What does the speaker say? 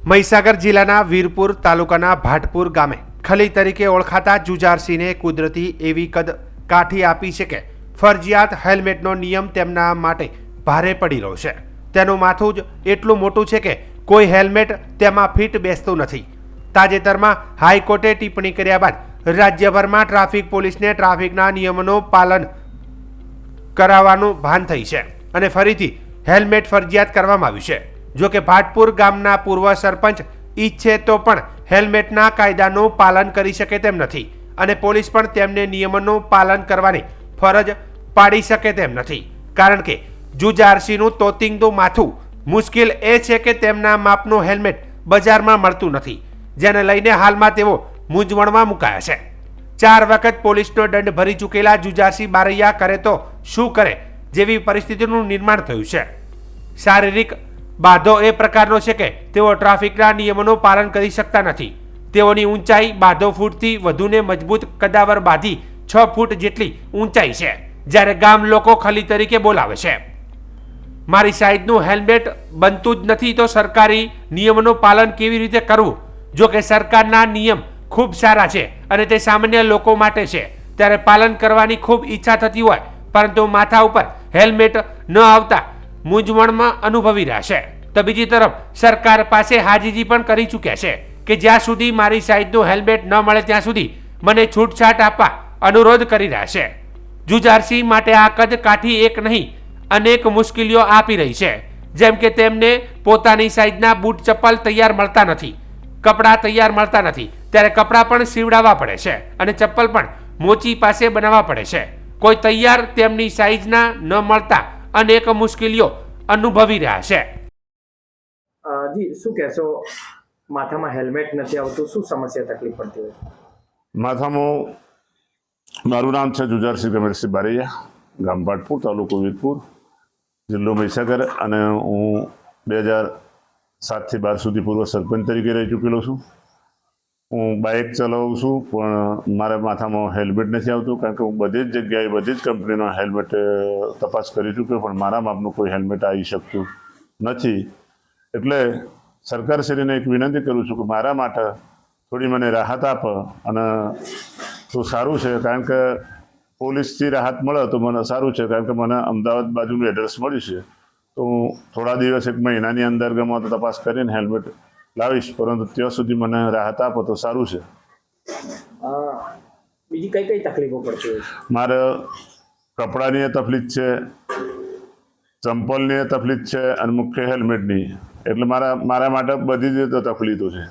મહીસાગર જિલ્લાના વીરપુર તાલુકાના ભાટપુર ગામે ખલી તરીકે ઓળખાતા જુજારસિંહને કુદરતી એવી કદ કાઠી આપી છે કે ફરજિયાત હેલ્મેટનો નિયમ તેમના માટે ભારે પડી રહ્યો છે। તેનું માથું જ એટલું મોટું છે કે કોઈ હેલ્મેટ તેમાં ફિટ બેસતું નથી। તાજેતરમાં હાઈકોર્ટે ટિપ્પણી કર્યા બાદ રાજ્યભરમાં ટ્રાફિક પોલીસને ટ્રાફિકના નિયમોનું પાલન કરાવવાનું ભાન થઈ છે અને ફરીથી હેલ્મેટ ફરજિયાત કરવામાં આવ્યું છે। જો કે ભાટપુર ગામના પૂર્વ સરપંચ ઈચ્છે તો પણ હેલ્મેટના કાયદાનું પાલન કરી શકે તેમ નથી અને પોલીસ પણ તેમને નિયમોનું પાલન કરવાની ફરજ પાડી શકે તેમ નથી, કારણ કે જુજારસિંહનું તોતિંગનું માથું મુશ્કેલ એ છે કે તેમના માપનું હેલ્મેટ બજારમાં મળતું નથી, જેને લઈને હાલમાં તેઓ મૂંઝવણમાં મુકાયા છે। 4 વખત પોલીસનો દંડ ભરી ચૂકેલા જુજારસિંહ બારૈયા કરે તો શું કરે જેવી પરિસ્થિતિનું નિર્માણ થયું છે। શારીરિક બાધો એ પ્રકારનો છે કે તેઓ ટ્રાફિકના નિયમોનું પાલન કરી શકતા નથી। તેઓની ઊંચાઈ બાધો ફૂટથી વધુને મજબૂત કદાવર બાંધી 6 ફૂટ જેટલી ઊંચાઈ છે, જ્યારે ગામ લોકો ખલી તરીકે બોલાવે છે। મારી સાઈઝનું હેલ્મેટ બનતું જ નથી તો સરકારી નિયમોનું પાલન કેવી રીતે કરવું? જો કે સરકારના નિયમ ખૂબ સારા છે અને તે સામાન્ય લોકો માટે છે, ત્યારે પાલન કરવાની ખૂબ ઈચ્છા થતી હોય, પરંતુ માથા ઉપર હેલ્મેટ ન આવતા મૂંઝવણમાં અનુભવી રહ્યા છે। તો બીજી તરફ સરકાર પાસે હાજીજી પણ કરી ચૂક્યા છે કે જ્યાં સુધી મારી સાઈઝનું હેલ્મેટ ન મળે ત્યાં સુધી મને છૂટછાટ આપવા અનુરોધ કરી રહ્યા છે। જુજારસિંહ માટે આ કદ કાઠી એક નહીં અનેક મુશ્કેલીઓ આપી રહી છે, જેમ કે તેમને પોતાની સાઈઝના બૂટ ચપ્પલ તૈયાર મળતા નથી, કપડાં તૈયાર મળતા નથી, ત્યારે કપડાં પણ સીવડાવવા પડે છે અને ચપ્પલ પણ મોચી પાસે બનાવવા પડે છે। કોઈ તૈયાર તેમની સાઈઝના ન મળતા અનેક મુશ્કેલીઓ અનુભવી રહ્યા છે। જી શું કહેશો, માથામાં હેલ્મેટ નથી આવતું, શું સમસ્યા તકલીફ પડતી હોય? માથામાં મારું નામ છે જુજારસિંહ ગમેરસિંહ બારૈયા, ગામ ભાટપુર, તાલુકો વીરપુર, જિલ્લો મહીસાગર, અને હું 2007થી 12 સુધી પૂર્વ સરપંચ તરીકે રહી ચૂકેલો છું। હું બાઇક ચલાવું છું પણ મારા માથામાં હેલ્મેટ નથી આવતું, કારણ કે હું બધી જ જગ્યાએ બધી જ કંપનીનો હેલ્મેટ તપાસ કરી ચૂક્યો પણ મારા માપનું કોઈ હેલ્મેટ આવી શકતું નથી। એટલે સરકારશ્રીને એક વિનંતી કરું છું કે મારા માટે થોડી મને રાહત આપે અને તો સારું છે, કારણ કે પોલીસથી રાહત મળે તો મને સારું છે, કારણ કે મને અમદાવાદ બાજુનું એડ્રેસ મળ્યું છે, તો હું થોડા દિવસ 1 મહિનાની અંદર ગમે તો તપાસ કરીને હેલ્મેટ લાવીશ, પરંતુ ત્યાં સુધી મને રાહત આપો તો સારું છે। બીજી કઈ કઈ તકલીફો પડતી હોય? મારે કપડાની તકલીફ છે, ચંપલની તકલીફ છે અને મુખ્ય હેલ્મેટની, એટલે મારા માટે બધી જ તકલીફો છે।